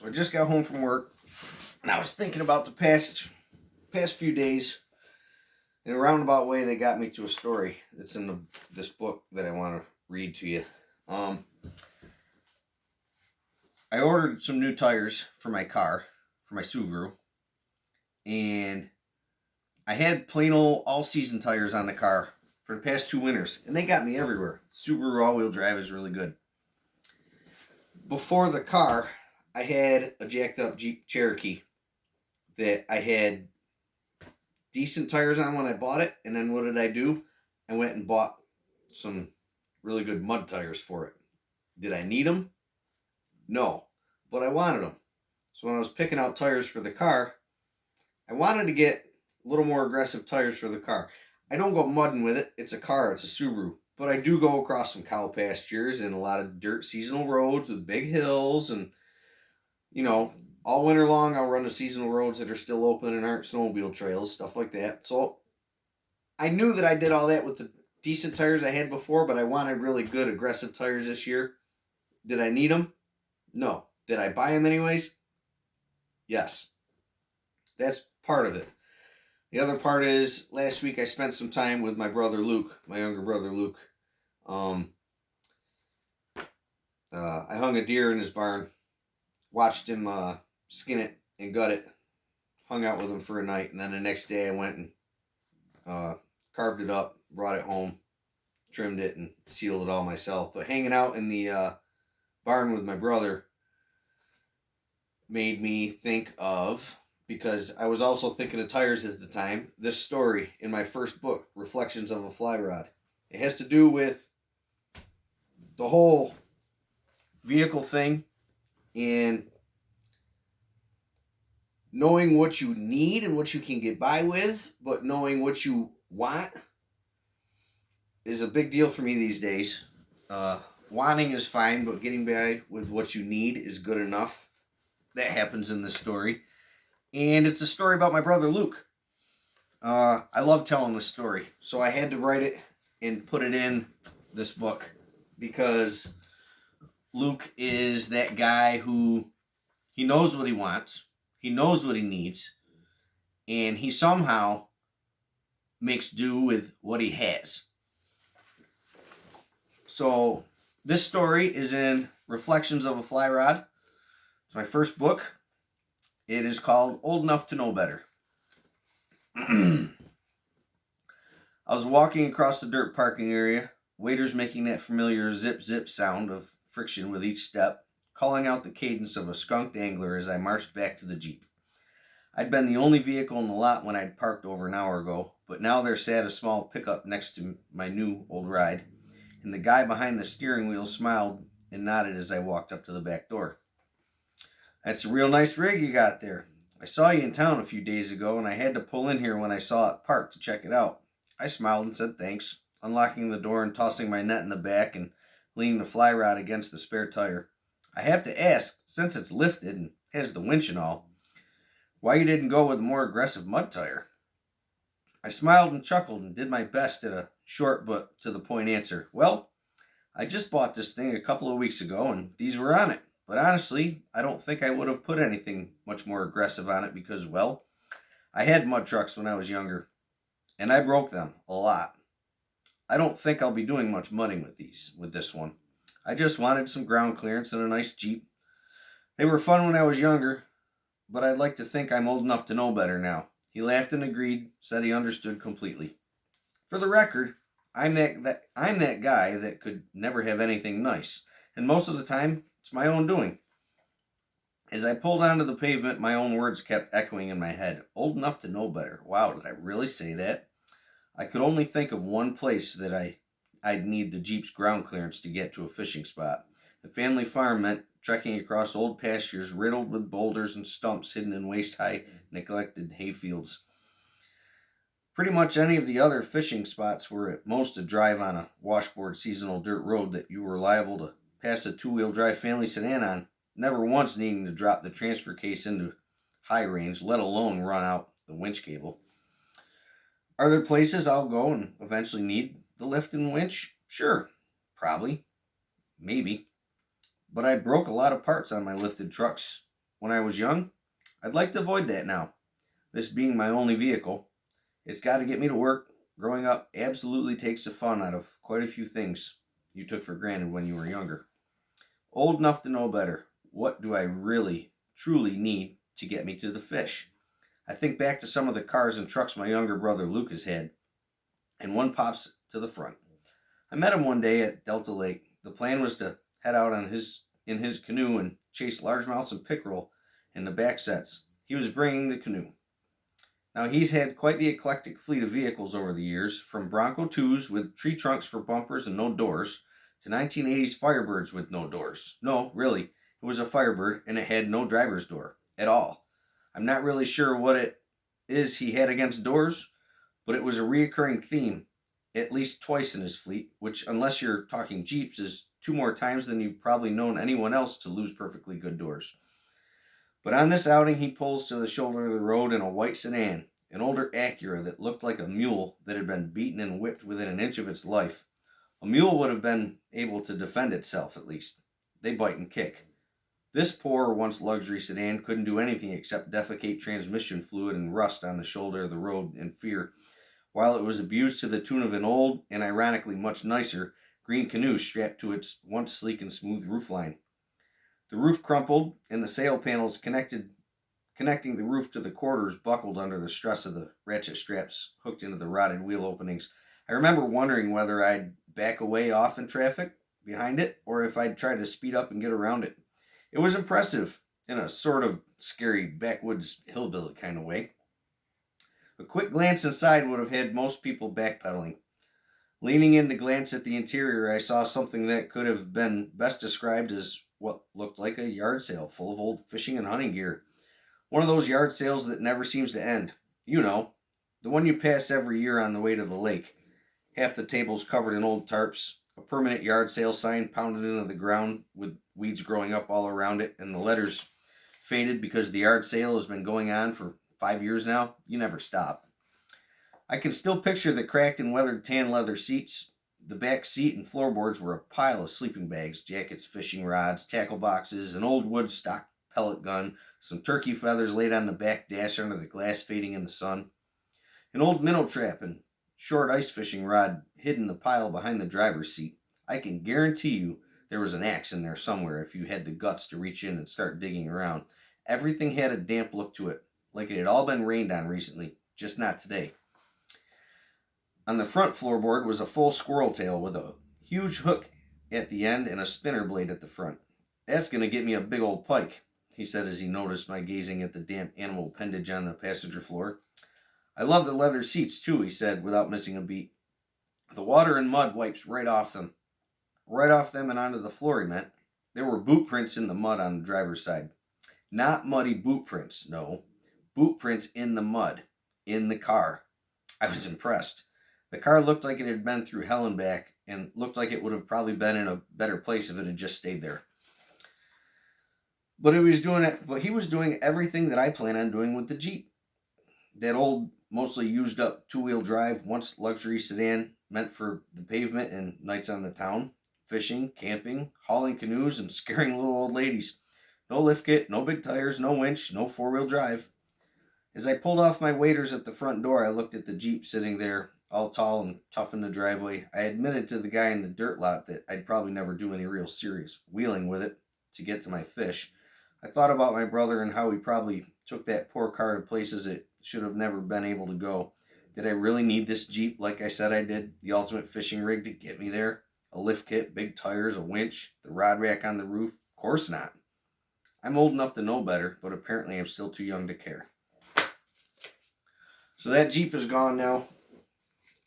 So I just got home from work, and I was thinking about the past few days. In a roundabout way, they got me to a story that's in this book that I want to read to you. I ordered some new tires for my car, for my Subaru, and I had plain old all-season tires on the car for the past 2 winters, and they got me everywhere. Subaru all-wheel drive is really good. Before the car, I had a jacked-up Jeep Cherokee that I had decent tires on when I bought it, and then what did I do? I went and bought some really good mud tires for it. Did I need them? No, but I wanted them. So when I was picking out tires for the car, I wanted to get a little more aggressive tires for the car. I don't go mudding with it. It's a car. It's a Subaru. But I do go across some cow pastures and a lot of dirt seasonal roads with big hills. And, all winter long I'll run the seasonal roads that are still open and aren't snowmobile trails, stuff like that. So I knew that I did all that with the decent tires I had before, but I wanted really good aggressive tires this year. Did I need them? No. Did I buy them anyways? Yes. That's part of it. The other part is, last week I spent some time with my brother Luke, my younger brother Luke. I hung a deer in his barn, watched him skin it and gut it, hung out with him for a night, and then the next day I went and carved it up, brought it home, trimmed it, and sealed it all myself. But hanging out in the barn with my brother made me think of, because I was also thinking of tires at the time, this story in my first book, Reflections of a Fly Rod. It has to do with the whole vehicle thing and knowing what you need and what you can get by with, but knowing what you want is a big deal for me these days. Wanting is fine, but getting by with what you need is good enough. That happens in this story. And it's a story about my brother Luke. I love telling this story, so I had to write it and put it in this book because Luke is that guy who, he knows what he wants, he knows what he needs, and he somehow makes do with what he has. So this story is in Reflections of a Fly Rod. It's my first book. It is called Old Enough to Know Better. I was walking across the dirt parking area, waiters making that familiar zip-zip sound of friction with each step, calling out the cadence of a skunked angler as I marched back to the Jeep. I'd been the only vehicle in the lot when I'd parked over an hour ago, but now there sat a small pickup next to my new old ride, and the guy behind the steering wheel smiled and nodded as I walked up to the back door. "That's a real nice rig you got there. I saw you in town a few days ago, and I had to pull in here when I saw it parked to check it out." I smiled and said thanks, unlocking the door and tossing my net in the back and leaning the fly rod against the spare tire. "I have to ask, since it's lifted and has the winch and all, why you didn't go with a more aggressive mud tire?" I smiled and chuckled and did my best at a short but to the point answer. "Well, I just bought this thing a couple of weeks ago, and these were on it. But honestly, I don't think I would have put anything much more aggressive on it because, well, I had mud trucks when I was younger, and I broke them a lot. I don't think I'll be doing much mudding with this one. I just wanted some ground clearance and a nice Jeep. They were fun when I was younger, but I'd like to think I'm old enough to know better now." He laughed and agreed, said he understood completely. For the record, I'm that guy that could never have anything nice, and most of the time, it's my own doing. As I pulled onto the pavement, my own words kept echoing in my head. Old enough to know better. Wow, did I really say that? I could only think of one place that I'd need the Jeep's ground clearance to get to a fishing spot. The family farm meant trekking across old pastures riddled with boulders and stumps hidden in waist-high, neglected hayfields. Pretty much any of the other fishing spots were at most a drive on a washboard seasonal dirt road that you were liable to pass a two-wheel drive family sedan on, never once needing to drop the transfer case into high range, let alone run out the winch cable. Are there places I'll go and eventually need the lift and winch? Sure, probably, maybe. But I broke a lot of parts on my lifted trucks when I was young. I'd like to avoid that now. This being my only vehicle, it's got to get me to work. Growing up absolutely takes the fun out of quite a few things you took for granted when you were younger. Old enough to know better. What do I really, truly need to get me to the fish? I think back to some of the cars and trucks my younger brother Lucas had, and one pops to the front. I met him one day at Delta Lake. The plan was to head out in his canoe and chase largemouths and pickerel in the back sets. He was bringing the canoe. Now, he's had quite the eclectic fleet of vehicles over the years, from Bronco 2s with tree trunks for bumpers and no doors, to 1980s Firebirds with no doors. No, really, it was a Firebird, and it had no driver's door at all. I'm not really sure what it is he had against doors, but it was a reoccurring theme, at least twice in his fleet, which, unless you're talking Jeeps, is 2 more times than you've probably known anyone else to lose perfectly good doors. But on this outing, he pulls to the shoulder of the road in a white sedan, an older Acura that looked like a mule that had been beaten and whipped within an inch of its life. A mule would have been able to defend itself, at least. They bite and kick. This poor, once luxury sedan couldn't do anything except defecate transmission fluid and rust on the shoulder of the road in fear, while it was abused to the tune of an old, and ironically much nicer, green canoe strapped to its once sleek and smooth roofline. The roof crumpled, and the sail panels connecting the roof to the quarters buckled under the stress of the ratchet straps hooked into the rotted wheel openings. I remember wondering whether I'd back away off in traffic behind it, or if I'd try to speed up and get around it. It was impressive, in a sort of scary backwoods hillbilly kind of way. A quick glance inside would have had most people backpedaling. Leaning in to glance at the interior, I saw something that could have been best described as what looked like a yard sale full of old fishing and hunting gear. One of those yard sales that never seems to end. You know, the one you pass every year on the way to the lake. Half the tables covered in old tarps, a permanent yard sale sign pounded into the ground with weeds growing up all around it, and the letters faded because the yard sale has been going on for 5 years now. You never stop. I can still picture the cracked and weathered tan leather seats. The back seat and floorboards were a pile of sleeping bags, jackets, fishing rods, tackle boxes, an old wood stock pellet gun, some turkey feathers laid on the back dash under the glass fading in the sun, an old minnow trap and short ice fishing rod hid in the pile behind the driver's seat. I can guarantee you there was an axe in there somewhere if you had the guts to reach in and start digging around. Everything had a damp look to it, like it had all been rained on recently, just not today. On the front floorboard was a full squirrel tail with a huge hook at the end and a spinner blade at the front. That's going to get me a big old pike, he said as he noticed my gazing at the damp animal appendage on the passenger floor. I love the leather seats too, he said without missing a beat. The water and mud wipes right off them. Right off them and onto the floor, he meant. There were boot prints in the mud on the driver's side. Not muddy boot prints, no. Boot prints in the mud. In the car. I was impressed. The car looked like it had been through hell and back, and looked like it would have probably been in a better place if it had just stayed there. But he was doing everything that I plan on doing with the Jeep. That old, mostly used up 2-wheel drive, once luxury sedan meant for the pavement and nights on the town, fishing, camping, hauling canoes, and scaring little old ladies. No lift kit, no big tires, no winch, no 4-wheel drive. As I pulled off my waders at the front door, I looked at the Jeep sitting there, all tall and tough in the driveway. I admitted to the guy in the dirt lot that I'd probably never do any real serious wheeling with it to get to my fish. I thought about my brother and how he probably took that poor car to places it should have never been able to go. Did I really need this Jeep like I said I did? The ultimate fishing rig to get me there? A lift kit, big tires, a winch, the rod rack on the roof? Of course not. I'm old enough to know better, but apparently I'm still too young to care. So that Jeep is gone now.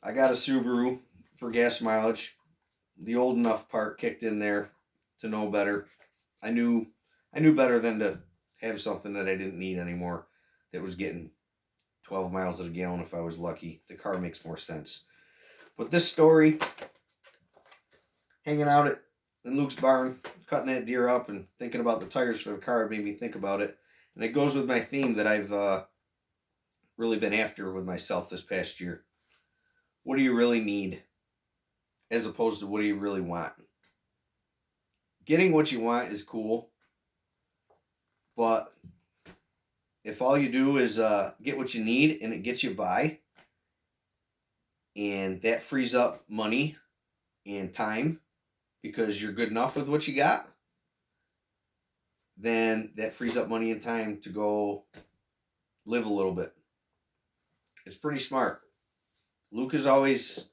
I got a Subaru for gas mileage. The old enough part kicked in there to know better. I knew better than to have something that I didn't need anymore that was getting 12 miles at a gallon if I was lucky. The car makes more sense. But this story, hanging out in Luke's barn, cutting that deer up and thinking about the tires for the car made me think about it. And it goes with my theme that I've really been after with myself this past year. What do you really need as opposed to what do you really want? Getting what you want is cool. But if all you do is get what you need and it gets you by, and that frees up money and time because you're good enough with what you got, then that frees up money and time to go live a little bit. It's pretty smart. Luke is always,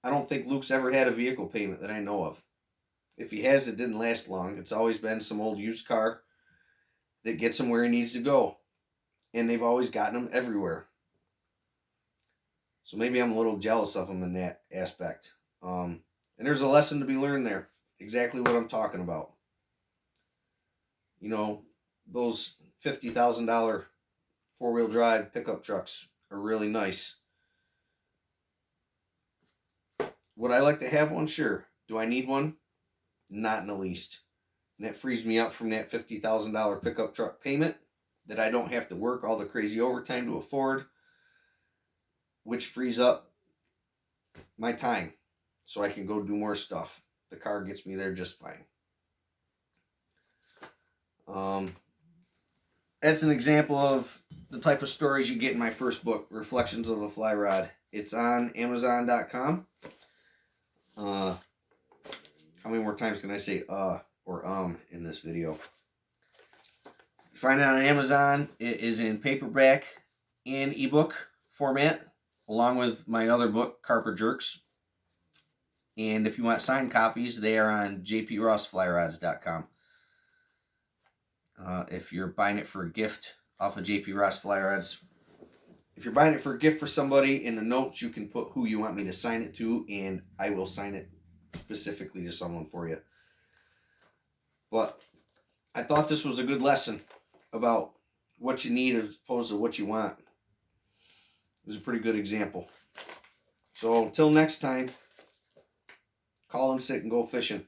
I don't think Luke's ever had a vehicle payment that I know of. If he has, it didn't last long. It's always been some old used car that gets him where he needs to go. And they've always gotten him everywhere. So maybe I'm a little jealous of him in that aspect. And there's a lesson to be learned there. Exactly what I'm talking about. You know, those $50,000 four-wheel drive pickup trucks are really nice. Would I like to have one? Sure. Do I need one? Not in the least. And that frees me up from that $50,000 pickup truck payment that I don't have to work all the crazy overtime to afford, which frees up my time so I can go do more stuff. The car gets me there just fine. That's an example of the type of stories you get in my first book, Reflections of a Fly Rod. It's on Amazon.com. How many more times can I say or in this video? You find it on Amazon. It is in paperback and ebook format, along with my other book, Carper Jerks. And if you want signed copies, they are on jprossflyrods.com. If you're buying it for a gift off of JP Ross Fly Rods, if you're buying it for a gift for somebody, in the notes you can put who you want me to sign it to, and I will sign it specifically to someone for you. But I thought this was a good lesson about what you need as opposed to what you want. It was a pretty good example. So until next time, call in sick and go fishing.